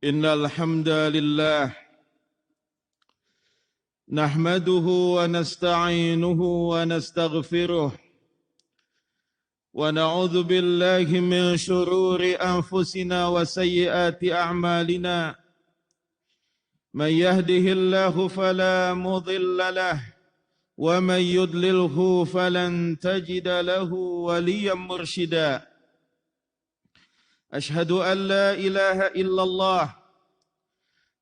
إن الحمد لله نحمده ونستعينه ونستغفره ونعوذ بالله من شرور أنفسنا وسيئات أعمالنا من يهده الله فلا مضل له ومن يضلله فلن تجد له وليا مرشدا أشهد أن لا إله إلا الله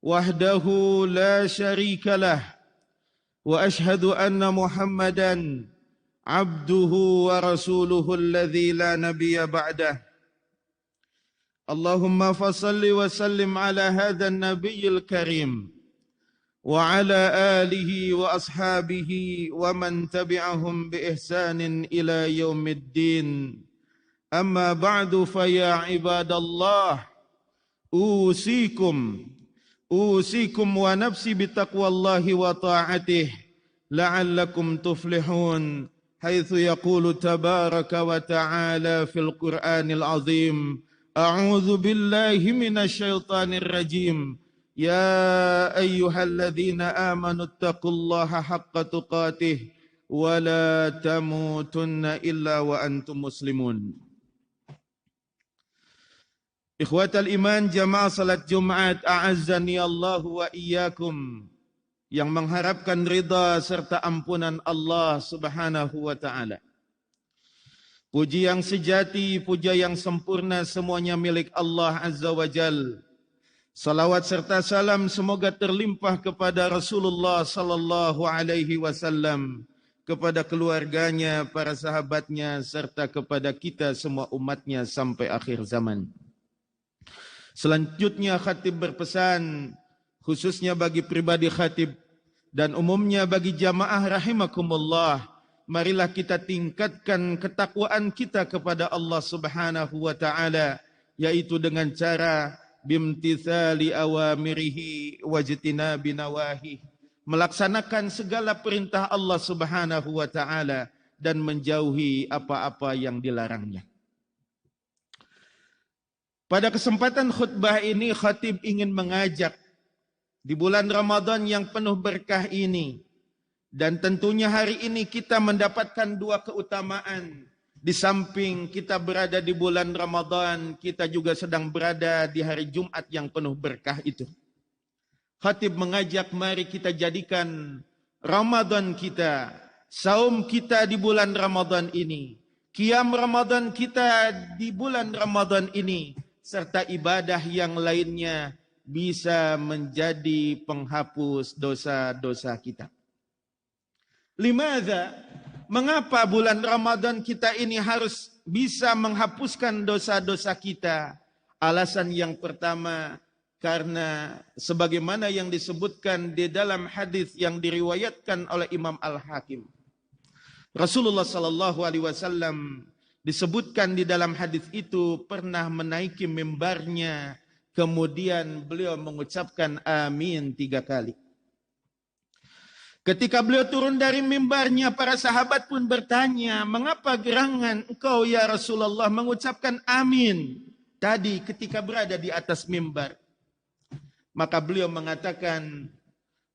وحده لا شريك له وأشهد أن محمدا عبده ورسوله الذي لا نبي بعده اللهم فصل وسلم على هذا النبي الكريم وعلى آله وأصحابه ومن تبعهم بإحسان إلى يوم الدين أما بعد فيا عباد الله أوصيكم ونفسي بتقوى الله وطاعته لعلكم تفلحون حيث يقول تبارك وتعالى في القرآن العظيم أعوذ بالله من الشيطان الرجيم يا أيها الذين آمنوا اتقوا الله حق تقاته ولا تموتن إلا وأنتم مسلمون. Ikhwatal iman jamaah salat Jumat a'azzani Allah wa iyyakum, yang mengharapkan ridha serta ampunan Allah Subhanahu wa taala. Puji yang sejati, puja yang sempurna semuanya milik Allah Azza wa Jal. Salawat serta salam semoga terlimpah kepada Rasulullah sallallahu alaihi wasallam, kepada keluarganya, para sahabatnya, serta kepada kita semua umatnya sampai akhir zaman. Selanjutnya khatib berpesan, khususnya bagi pribadi khatib dan umumnya bagi jamaah rahimakumullah, marilah kita tingkatkan ketakwaan kita kepada Allah Subhanahu wa taala, yaitu dengan cara bimtithali awamirihi wajtinabi nawahi, melaksanakan segala perintah Allah Subhanahu wa taala dan menjauhi apa-apa yang dilarangnya. Pada kesempatan khutbah ini, khatib ingin mengajak di bulan Ramadan yang penuh berkah ini, dan tentunya hari ini kita mendapatkan dua keutamaan. Di samping kita berada di bulan Ramadan, kita juga sedang berada di hari Jumat yang penuh berkah itu. Khatib mengajak, mari kita jadikan Ramadan kita, saum kita di bulan Ramadan ini, qiyam Ramadan kita di bulan Ramadan ini, serta ibadah yang lainnya bisa menjadi penghapus dosa-dosa kita. Limadza? Mengapa bulan Ramadan kita ini harus bisa menghapuskan dosa-dosa kita? Alasan yang pertama, karena sebagaimana yang disebutkan di dalam hadis yang diriwayatkan oleh Imam Al-Hakim. Rasulullah sallallahu alaihi wasallam disebutkan di dalam hadis itu pernah menaiki mimbarnya, kemudian beliau mengucapkan amin 3 kali. Ketika beliau turun dari mimbarnya, para sahabat pun bertanya, mengapa gerangan engkau ya Rasulullah mengucapkan amin tadi ketika berada di atas mimbar? Maka beliau mengatakan,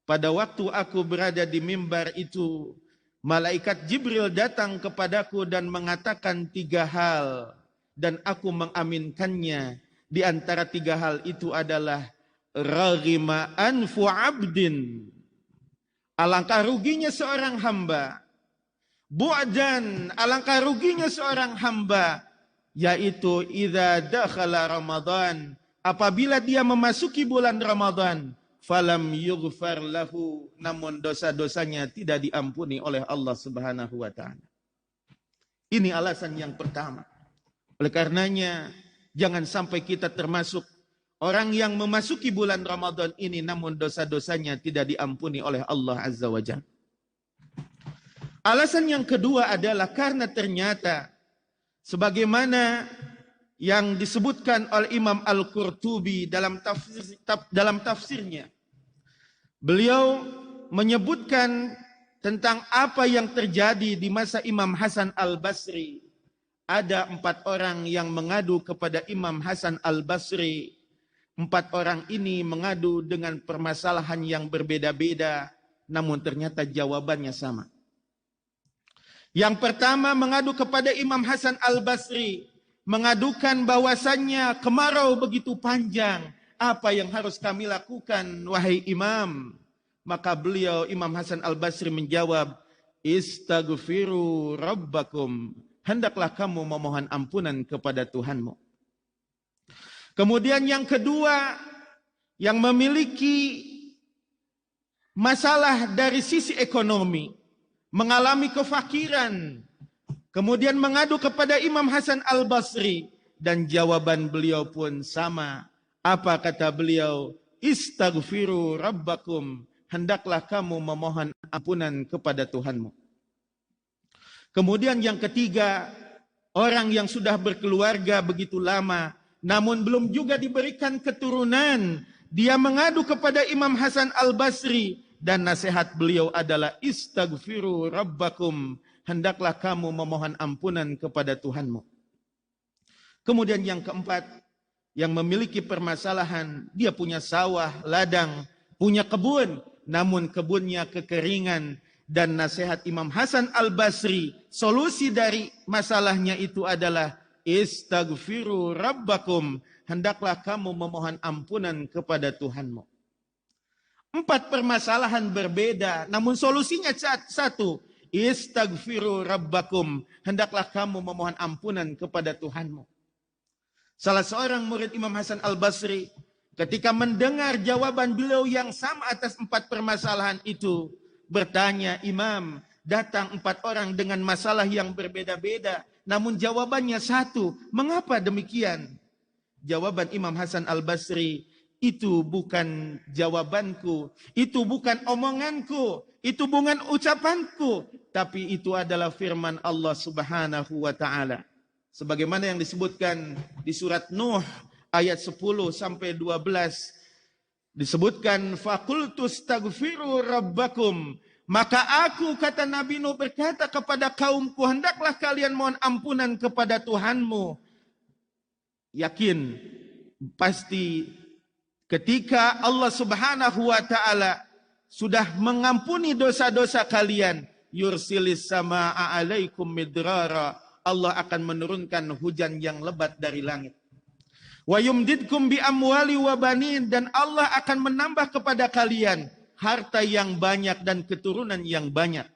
pada waktu aku berada di mimbar itu, malaikat Jibril datang kepadaku dan mengatakan 3 hal, dan aku mengaminkannya. Di antara 3 hal itu adalah raghima anfu abdin, alangkah ruginya seorang hamba. Bu'dan, alangkah ruginya seorang hamba, yaitu idza dakhala Ramadan, apabila dia memasuki bulan Ramadan, falam yughfar lahu, namun dosa-dosanya tidak diampuni oleh Allah Subhanahu wa taala. Ini alasan yang pertama. Oleh karenanya, jangan sampai kita termasuk orang yang memasuki bulan Ramadan ini namun dosa-dosanya tidak diampuni oleh Allah Azza wa Jalla. Alasan yang kedua adalah karena ternyata sebagaimana yang disebutkan oleh Imam Al-Qurtubi dalam tafsirnya. Beliau menyebutkan tentang apa yang terjadi di masa Imam Hasan Al-Basri. Ada 4 orang yang mengadu kepada Imam Hasan Al-Basri Empat orang ini mengadu dengan permasalahan yang berbeda-beda, namun ternyata jawabannya sama. Yang pertama mengadu kepada Imam Hasan Al-Basri, mengadukan bahwasannya kemarau begitu panjang, apa yang harus kami lakukan wahai imam? Maka beliau Imam Hasan Al-Basri menjawab, istaghfiru rabbakum, hendaklah kamu memohon ampunan kepada Tuhanmu. Kemudian yang kedua, yang memiliki masalah dari sisi ekonomi, mengalami kefakiran, kemudian mengadu kepada Imam Hasan Al-Basri, dan jawaban beliau pun sama. Apa kata beliau? Istaghfiru rabbakum, hendaklah kamu memohon ampunan kepada Tuhanmu. Kemudian yang ketiga, orang yang sudah berkeluarga begitu lama, namun belum juga diberikan keturunan, dia mengadu kepada Imam Hasan Al-Basri, dan nasihat beliau adalah istaghfiru rabbakum, hendaklah kamu memohon ampunan kepada Tuhanmu. Kemudian yang keempat, yang memiliki permasalahan, dia punya sawah, ladang, punya kebun, namun kebunnya kekeringan, dan nasihat Imam Hasan Al-Basri, solusi dari masalahnya itu adalah istaghfiru rabbakum, hendaklah kamu memohon ampunan kepada Tuhanmu. Empat permasalahan berbeda, namun solusinya satu. Istaghfiru rabbakum, hendaklah kamu memohon ampunan kepada Tuhanmu. Salah seorang murid Imam Hasan Al-Basri, ketika mendengar jawaban beliau yang sama atas empat permasalahan itu, bertanya, Imam, datang empat orang dengan masalah yang berbeda-beda, namun jawabannya satu. Mengapa demikian? Jawaban Imam Hasan Al-Basri, itu bukan jawabanku, itu bukan omonganku, itu bukan ucapanku, tapi itu adalah firman Allah Subhanahu wa taala. Sebagaimana yang disebutkan di surat Nuh ayat 10 sampai 12, disebutkan faqultu astaghfiru rabbakum, maka aku, kata Nabi Nuh, berkata kepada kaumku, hendaklah kalian mohon ampunan kepada Tuhanmu. Yakin, pasti ketika Allah Subhanahu wa taala sudah mengampuni dosa-dosa kalian, yursilis samaa alaikum midrara, Allah akan menurunkan hujan yang lebat dari langit. Wa yumdidkum bi amwali wa banin, dan Allah akan menambah kepada kalian harta yang banyak dan keturunan yang banyak.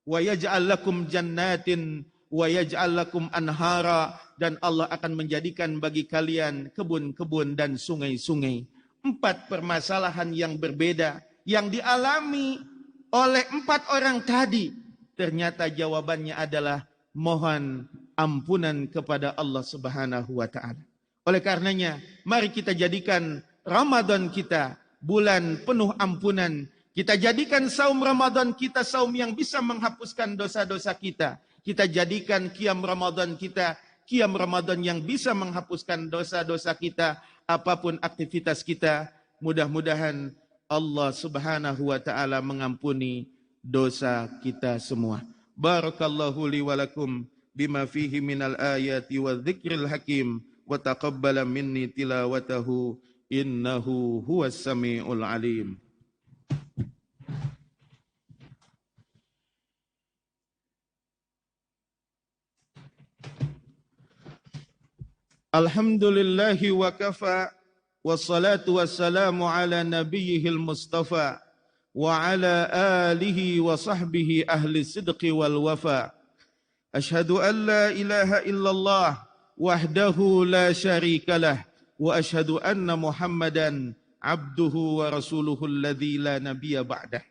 Wa yaj'al lakum jannatin wa yaj'al lakum anhara, dan Allah akan menjadikan bagi kalian kebun-kebun dan sungai-sungai. Empat permasalahan yang berbeda yang dialami oleh empat orang tadi, ternyata jawabannya adalah mohon ampunan kepada Allah Subhanahu wa taala. Oleh karenanya, mari kita jadikan Ramadan kita bulan penuh ampunan. Kita jadikan saum Ramadan kita saum yang bisa menghapuskan dosa-dosa kita. Kita jadikan qiyam Ramadan kita qiyam Ramadan yang bisa menghapuskan dosa-dosa kita. Apapun aktivitas kita, mudah-mudahan Allah Subhanahu wa taala mengampuni dosa kita semua. Barakallahu li wa lakum bima fihi minal ayati wa dzikril hakim, wa taqabbala minni tilawatahu, innahu huwas samiul alim. Alhamdulillahi wa kafa, wassalatu wassalamu ala nabiyyihil mustafa, wa ala alihi wa sahbihi ahli sidqi wal wafa. Ashhadu an la ilaha illallah wahdahu la syarikalah, wa ashhadu anna Muhammadan abduhu wa rasuluhu alladzi la nabiyya ba'dah.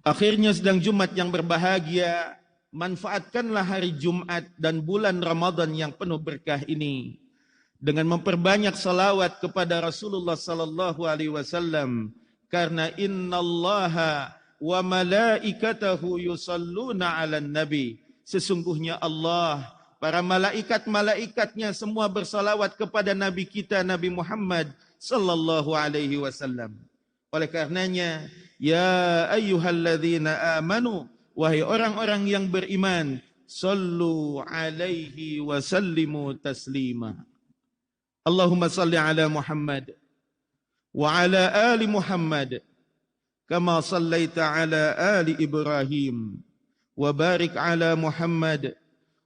Akhirnya sedang Jumat yang berbahagia, manfaatkanlah hari Jumat dan bulan Ramadan yang penuh berkah ini dengan memperbanyak salawat kepada Rasulullah sallallahu alaihi wasallam, karena innallaha wa malaikatahu yusalluna 'alan nabi, sesungguhnya Allah, para malaikat-malaikatnya semua bersalawat kepada nabi kita Nabi Muhammad sallallahu alaihi wasallam. Oleh karenanya, ya ayyuhalladzina amanu, wahai orang-orang yang beriman, sallu alaihi wa sallimu taslima. Allahumma salli ala Muhammad wa ala ali Muhammad kama sallaita ala ali Ibrahim wa barik ala Muhammad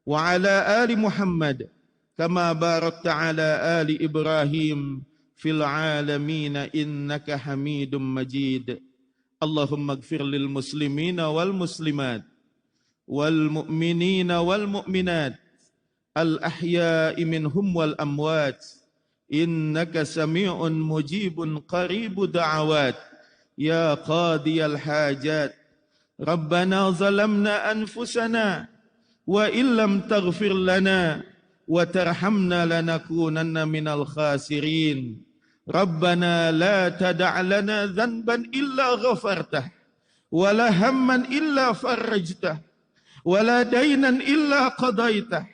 wa ala ali Muhammad kama barakta ala ali Ibrahim fil alamin innaka Hamidum Majid. Allahumma ighfir lil muslimina wal muslimat wal mu'minina wal mu'minat al ahya'i minhum wal amwat innaka sami'un mujibun qaribu da'awat ya qadiyal hajat. Rabbana zalamna anfusana wa illam taghfir lana wa tarhamna lanakunanna minal khasirin. Rabbana la tada' lana dhanban illa ghafartah wa la hamman illa farajtah wa la daynan illa qadaitah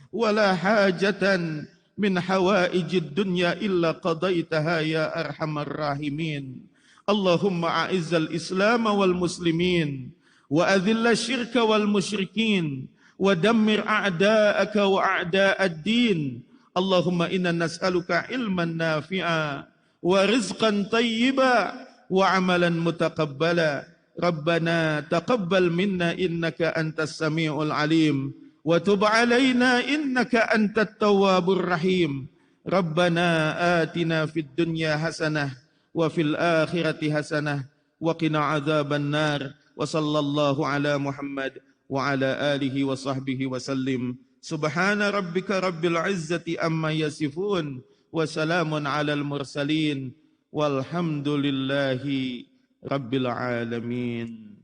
wa la hajatan min hawaijid dunya illa qadaitaha ya arhamar rahimin. Allahumma a'izzal islam wal muslimin wa adhilla syirka wal musyrikin wa dammir a'da'aka wa a'da'ad din. Allahumma inna nas'aluka ilman nafi'a wa rizqan tayyiba wa amalan mutaqabbala. Rabbana taqabbal minna innaka antas sami'ul alim wa tub alaina innaka antat tawwabur rahim. Rabbana atina fid dunya hasanah wa fil akhirati hasanah wa qina adzaban nar. Wa sallallahu ala Muhammad wa ala alihi wa sahbihi wa sallim. Subhana rabbika rabbil izzati amma yasifun wa salamun alal mursalin walhamdulillahi rabbil alamin.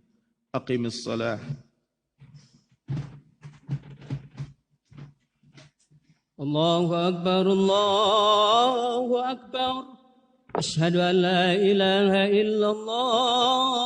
Aqimis salah. Allahu akbar, Allahu akbar. Asyhadu an la ilaha illallah